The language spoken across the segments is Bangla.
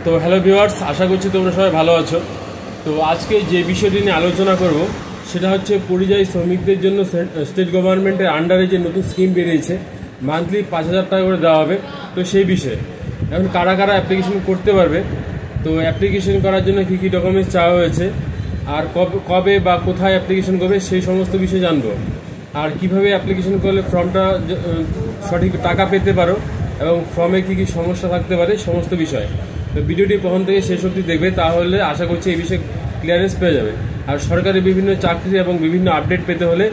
তো হ্যালো ভিউয়ার্স, আশা করছি তোমরা সবাই ভালো আছো। তো আজকে যে বিষয়টি নিয়ে আলোচনা করব সেটা হচ্ছে পরিযায়ী শ্রমিকদের জন্য স্টেট গভর্নমেন্টের আন্ডারে যে নতুন স্কিম বেরিয়েছে, মান্থলি 5,000 টাকা করে দেওয়া হবে। তো সেই বিষয়ে এখন কারা কারা অ্যাপ্লিকেশন করতে পারবে, তো অ্যাপ্লিকেশন করার জন্য কী কী ডকুমেন্টস চাওয়া হয়েছে, আর কবে বা কোথায় অ্যাপ্লিকেশন করবে সেই সমস্ত বিষয় জানবো। আর কিভাবে অ্যাপ্লিকেশন করলে ফর্মটা সঠিক টাকা পেতে পারো এবং ফর্মে কী কী সমস্যা থাকতে পারে সমস্ত বিষয়। তো ভিডিওটি প্রথম থেকে শেষ অবধি দেখবে, তাহলে আশা করছি এই বিষয়ে ক্লিয়ারেন্স পেয়ে যাবে। আর সরকারি বিভিন্ন চাকরি এবং বিভিন্ন আপডেট পেতে হলে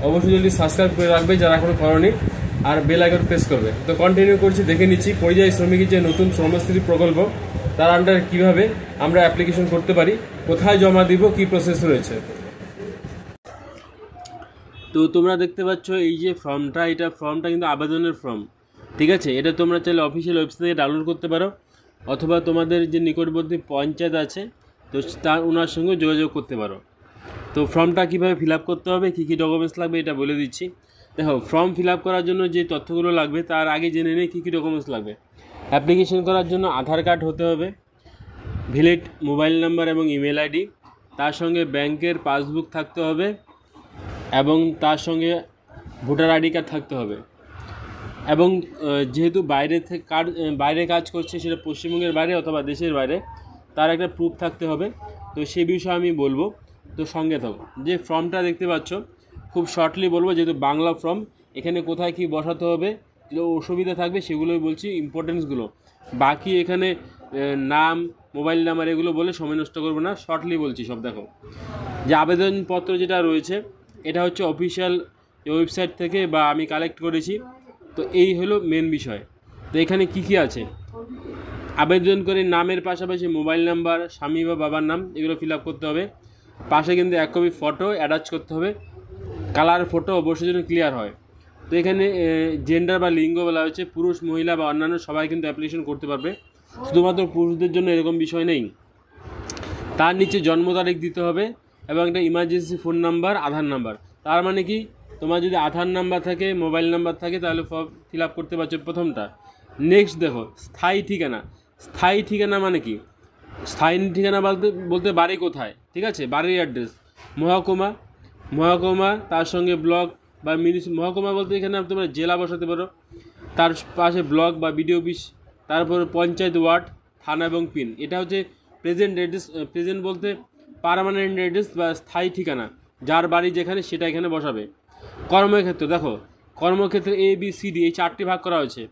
অবশ্যই যদি সাবস্ক্রাইব করে রাখবে যারা এখনও করনি, আর বেল আইকন প্রেস করবে। তো কন্টিনিউ করছি, দেখে নিচ্ছি পরিযায়ী শ্রমিকের যে নতুন শ্রমস্থিতি প্রকল্প তার আন্ডারে কীভাবে আমরা অ্যাপ্লিকেশন করতে পারি, কোথায় জমা দিব, কী প্রসেস রয়েছে। তো তোমরা দেখতে পাচ্ছ এই যে ফর্মটা, এটা ফর্মটা কিন্তু আবেদনের ফর্ম, ঠিক আছে। এটা তোমরা চাইলে অফিসিয়াল ওয়েবসাইট থেকে ডাউনলোড করতে পারো, অথবা তোমাদের যে নিকটবর্তী পঞ্চায়েত আছে তো তার ওনার সঙ্গে যোগাযোগ করতে পারো। তো ফর্মটা কীভাবে ফিল আপ করতে হবে, কী কী ডকুমেন্টস লাগবে এটা বলে দিচ্ছি। দেখো, ফর্ম ফিল আপ করার জন্য যে তথ্যগুলো লাগবে তার আগে জেনে নেই কী কী ডকুমেন্টস লাগবে। অ্যাপ্লিকেশন করার জন্য আধার কার্ড হতে হবে, ভ্যালিড মোবাইল নাম্বার এবং ইমেল আইডি, তার সঙ্গে ব্যাংকের পাসবুক থাকতে হবে এবং তার সঙ্গে ভোটার আইডি কার্ড থাকতে হবে। এবং যেহেতু বাইরে কাজ করছে, সেটা পশ্চিমবঙ্গের বাইরে অথবা দেশের বাইরে, তার একটা প্রুফ থাকতে হবে। তো সেই বিষয়ে আমি বলবো, তো সঙ্গে থাকো। যে ফর্মটা দেখতে পাচ্ছ খুব শর্টলি বলবো, যেহেতু বাংলা ফর্ম, এখানে কোথায় কী বসাতে হবে যে অসুবিধা থাকবে সেগুলোই বলছি, ইম্পর্টেন্সগুলো। বাকি এখানে নাম, মোবাইল নাম্বার এগুলো বলে সময় নষ্ট করবো না, শর্টলি বলছি সব। দেখো, যে আবেদনপত্র যেটা রয়েছে এটা হচ্ছে অফিসিয়াল ওয়েবসাইট থেকে বা আমি কালেক্ট করেছি। তো এই হলো মেন বিষয়। তো এখানে কি কি আছে, আবেদন করে নামের পাশাপাশি মোবাইল নাম্বার, স্বামী বা বাবার নাম এগুলো ফিল আপ করতে হবে। পাশে কিন্তু 1 কপি ফটো অ্যাটাচ করতে হবে, কালার ফটো অবশ্যই যেন ক্লিয়ার হয়। তো এখানে জেন্ডার বা লিঙ্গ বলা হয়েছে, পুরুষ, মহিলা বা অন্যান্য সবাই কিন্তু অ্যাপ্লিকেশন করতে পারবে, শুধুমাত্র পুরুষদের জন্য এরকম বিষয় নেই। তার নিচে জন্ম তারিখ দিতে হবে এবং একটা ইমার্জেন্সি ফোন নাম্বার, আধার নাম্বার। তার মানে কি, তোমার যদি আধার নাম্বার থাকে, মোবাইল নাম্বার থাকে, তাহলে ফর্ম ফিল আপ করতে পারছো প্রথমটা। নেক্সট দেখো, স্থায়ী ঠিকানা। স্থায়ী ঠিকানা মানে কি, স্থায়ী ঠিকানা বলতে বাড়ি কোথায়, ঠিক আছে, বাড়ির অ্যাড্রেস। মহকুমা তার সঙ্গে ব্লক বা মহকুমা বলতে এখানে তোমরা জেলা বসাতে পারো, তার পাশে ব্লক বা বিডিও অফিস, তারপর পঞ্চায়েত, ওয়ার্ড, থানা এবং পিন। এটা হচ্ছে প্রেজেন্ট অ্যাড্রেস। প্রেজেন্ট বলতে পার্মানেন্ট অ্যাড্রেস বা স্থায়ী ঠিকানা, যার বাড়ি যেখানে সেটা এখানে বসাবে। কর্মক্ষেত্র, দেখো কর্মক্ষেত্রে ABCD এই 4টি ভাগ করা হয়েছে।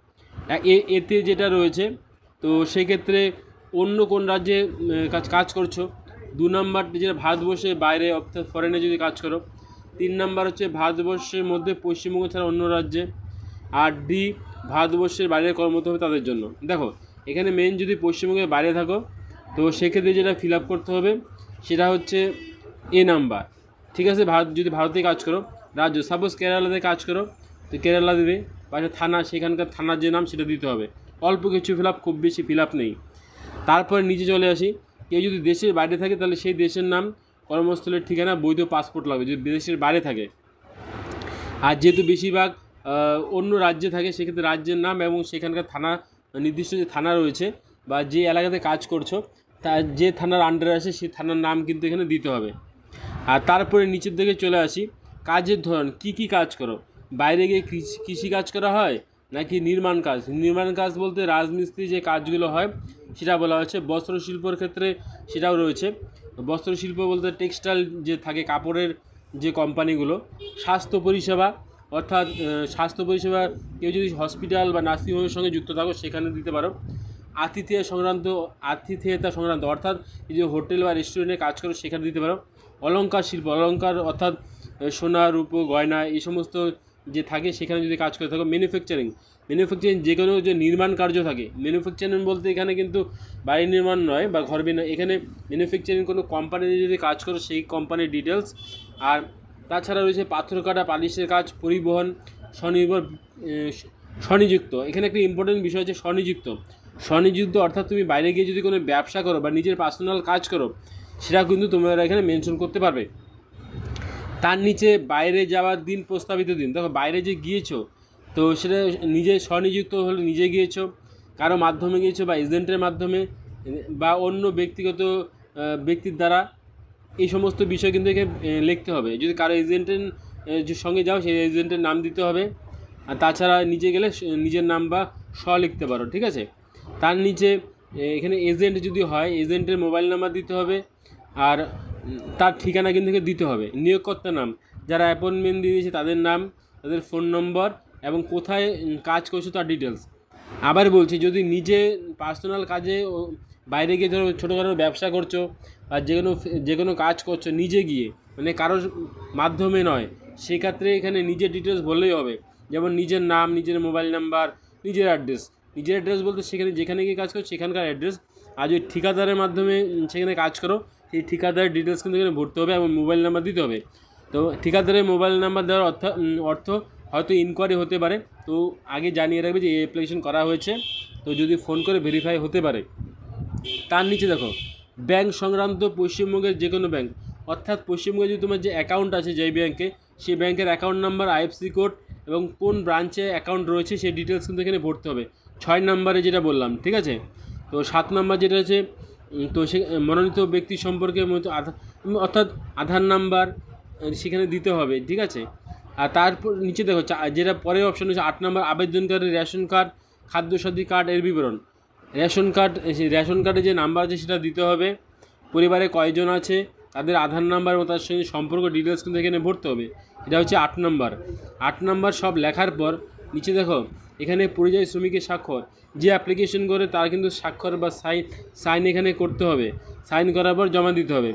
এতে যেটা রয়েছে, তো সেক্ষেত্রে অন্য কোন রাজ্যে কাজ করছো। 2 নম্বর যেটা ভারতবর্ষের বাইরে অর্থাৎ ফরেনে যদি কাজ করো। 3 নম্বর হচ্ছে ভারতবর্ষের মধ্যে পশ্চিমবঙ্গ ছাড়া অন্য রাজ্যে। আর ডি, ভারতবর্ষের বাইরে কর্মরত হবে তাদের জন্য। দেখো, এখানে মেন যদি পশ্চিমবঙ্গের বাইরে থাকো তো সেক্ষেত্রে যেটা ফিল আপ করতে হবে সেটা হচ্ছে A নাম্বার, ঠিক আছে। যদি ভারতে কাজ করো, রাজ্য সাপোজ কেরালাতে কাজ করো তো কেরালা দেবে, পাশে থানা, সেখানকার থানার যে নাম সেটা দিতে হবে। অল্প কিছু ফিল আপ, খুব বেশি ফিল আপ নেই। তারপরে নিচে চলে আসি, কেউ যদি দেশের বাইরে থাকে তাহলে সেই দেশের নাম, কর্মস্থলের ঠিকানা, বৈধ পাসপোর্ট লাগবে যদি দেশের বাইরে থাকে। আর যেহেতু বেশিরভাগ অন্য রাজ্যে থাকে, সেক্ষেত্রে রাজ্যের নাম এবং সেখানকার থানা, নির্দিষ্ট যে থানা রয়েছে বা যে এলাকাতে কাজ করছো তার যে থানার আন্ডারে আসে সেই থানার নাম কিন্তু এখানে দিতে হবে। আর তারপরে নিচের দিকে চলে আসি, কাজের ধরন, কি কাজ করো। বাইরে গিয়ে কৃষি কাজ করা হয় নাকি নির্মাণ কাজ। নির্মাণ কাজ বলতে রাজমিস্ত্রি যে কাজগুলো হয় সেটা বলা হচ্ছে। বস্ত্রশিল্পর ক্ষেত্রে সেটাও রয়েছে। বস্ত্রশিল্প বলতে টেক্সটাইল যে থাকে, কাপড়ের যে কোম্পানিগুলো। স্বাস্থ্য পরিষেবা, অর্থাৎ স্বাস্থ্য পরিষেবা কেউ যদি হসপিটাল বা নার্সিংহোমের সঙ্গে যুক্ত থাকো সেখানে দিতে পারো। আতিথেয়তা সংক্রান্ত অর্থাৎ এই যে হোটেল বা রেস্টুরেন্টে কাজ করো সেখানে দিতে পারো। অলংকার শিল্প, অলংকার অর্থাৎ সোনা, রূপো, গয়না এই সমস্ত যে থাকে সেখানে যদি কাজ করে থাকো। ম্যানুফ্যাকচারিং যে কোনো যে নির্মাণ কার্য থাকে। ম্যানুফ্যাকচারিং বলতে এখানে কিন্তু বাড়ি নির্মাণ নয় বা ঘর বিনা, এখানে ম্যানুফ্যাকচারিং কোনো কোম্পানিতে যদি কাজ করো সেই কোম্পানির ডিটেলস। আর তাছাড়া রয়েছে পাথর কাটা, পালিশের কাজ, পরিবহন, স্বনিযুক্ত। এখানে একটা ইম্পর্টেন্ট বিষয় হচ্ছে স্বনিযুক্ত অর্থাৎ তুমি বাইরে গিয়ে যদি কোনো ব্যবসা করো বা নিজের পার্সোনাল কাজ করো সেটা কিন্তু তোমরা এখানে মেনশন করতে পারবে। তার নিচে বাইরে যাওয়ার দিন, প্রস্তাবিত দিন। দেখো, বাইরে যে গিয়েছো তো সেটা নিজে স্বনিযুক্ত হলে নিজে গিয়েছো, কারো মাধ্যমে গিয়েছো বা এজেন্টের মাধ্যমে, বা অন্য ব্যক্তিগত ব্যক্তির দ্বারা, এই সমস্ত বিষয় কিন্তু এখানে লিখতে হবে। যদি কারো এজেন্টের সঙ্গে যাও সেই এজেন্টের নাম দিতে হবে। আর তাছাড়া নিচে গেলে নিজের নাম বা লিখতে পারো, ঠিক আছে। তার নিচে এখানে এজেন্ট যদি হয় এজেন্টের মোবাইল নাম্বার দিতে হবে, আর তার ঠিকানা কিন্তু দিতে হবে। নিয়োগকর্তার নাম, যারা অ্যাপয়েন্টমেন্ট দিয়েছে তাদের নাম, তাদের ফোন নম্বর এবং কোথায় কাজ করছো তার ডিটেলস। আবার বলছি, যদি নিজে পার্সোনাল কাজে বাইরে গিয়ে ধরো ছোটোখাটো ব্যবসা করছো বা যে কোনো কাজ করছো নিজে গিয়ে, মানে কারোর মাধ্যমে নয়, সেক্ষেত্রে এখানে নিজের ডিটেলস বললেই হবে। যেমন নিজের নাম, নিজের মোবাইল নাম্বার, নিজের অ্যাড্রেস বলতে সেখানে যেখানে গিয়ে কাজ করো সেখানকার অ্যাড্রেস। আর যদি ঠিকাদারের মাধ্যমে সেখানে কাজ করো সেই ঠিকাদারের ডিটেলস কিন্তু এখানে ভরতে হবে এবং মোবাইল নাম্বার দিতে হবে। তো ঠিকাদারের মোবাইল নাম্বার দেওয়ার অর্থ হয়তো ইনকোয়ারি হতে পারে। তো আগে জানিয়ে রাখবে যে এই অ্যাপ্লিকেশন করা হয়েছে, তো যদি ফোন করে ভেরিফাই হতে পারে। তার নিচে দেখো ব্যাংক সংক্রান্ত পশ্চিমবঙ্গের যে কোনো ব্যাংক, অর্থাৎ পশ্চিমবঙ্গে যদি তোমার যে অ্যাকাউন্ট আছে যেই ব্যাংকে, সেই ব্যাংকের অ্যাকাউন্ট নাম্বার, আইএফসি কোড এবং কোন ব্রাঞ্চে অ্যাকাউন্ট রয়েছে সেই ডিটেলস কিন্তু এখানে ভরতে হবে। 6 নম্বরে যেটা বললাম, ঠিক আছে। তো 7 নম্বর যেটা আছে, তো সে মনোনীত ব্যক্তি সম্পর্কে অর্থাৎ আধার নাম্বার সেখানে দিতে হবে, ঠিক আছে। আর তারপর নিচে দেখো যেটা পরের অপশন হচ্ছে 8 নম্বর, আবেদনকারী রেশন কার্ড, খাদ্যসাথী কার্ড এর বিবরণ। রেশন কার্ডে যে নাম্বার আছে সেটা দিতে হবে। পরিবারে কয়জন আছে তাদের আধার নাম্বার এবং তার সঙ্গে সম্পর্ক ডিটেলস কিন্তু এখানে ভরতে হবে। এটা হচ্ছে 8 নম্বর। 8 নম্বর সব লেখার পর নিচে দেখো এখানে পরিযায়ী শ্রমিকের স্বাক্ষর, যে অ্যাপ্লিকেশন করে তার কিন্তু স্বাক্ষর বা সাইন এখানে করতে হবে। সাইন করার পর জমা দিতে হবে।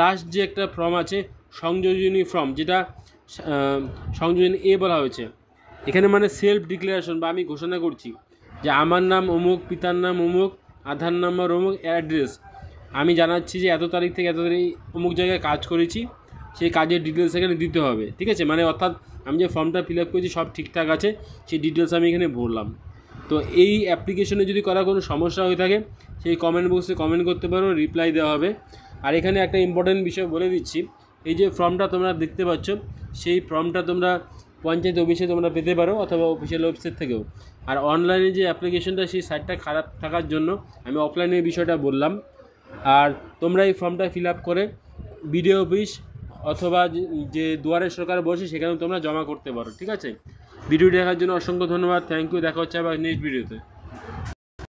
লাস্ট যে একটা ফর্ম আছে সংযোজনী ফর্ম, যেটা সংযোজনী এ বলা হয়েছে, এখানে মানে সেলফ ডিক্লারেশন বা আমি ঘোষণা করছি যে আমার নাম অমুক, পিতার নাম অমুক, আধার নাম্বার অমুক, অ্যাড্রেস আমি জানাচ্ছি যে এত তারিখ থেকে এত তারিখ অমুক জায়গায় কাজ করেছি, সেই কাজের ডিটেলস এখানে দিতে হবে, ঠিক আছে। মানে অর্থাৎ আমি যে ফর্মটা ফিল আপ করেছি সব ঠিকঠাক আছে, সেই ডিটেলস আমি এখানে ভরলাম। তো এই অ্যাপ্লিকেশনে যদি করা কোনো সমস্যা হয়ে থাকে সেই কমেন্ট বক্সে কমেন্ট করতে পারো, রিপ্লাই দেওয়া হবে। আর এখানে একটা ইম্পর্টেন্ট বিষয় বলে দিচ্ছি, এই যে ফর্মটা তোমরা দেখতে পাচ্ছ সেই ফর্মটা তোমরা পঞ্চায়েত অফিসে তোমরা পেতে পারো অথবা অফিসিয়াল ওয়েবসাইট থেকেও। আর অনলাইনে যে অ্যাপ্লিকেশনটা সেই সাইটটা খারাপ থাকার জন্য আমি অফলাইনের বিষয়টা বললাম। আর তোমরা এই ফর্মটা ফিল আপ করে বিডিও অফিস অথবা যে দুয়ারে সরকার বসে সেখানেও তোমরা জমা করতে পারো, ঠিক আছে। ভিডিও দেখার জন্য অসংখ্য ধন্যবাদ, থ্যাংক ইউ। দেখা হচ্ছে আবার নেক্সট ভিডিওতে।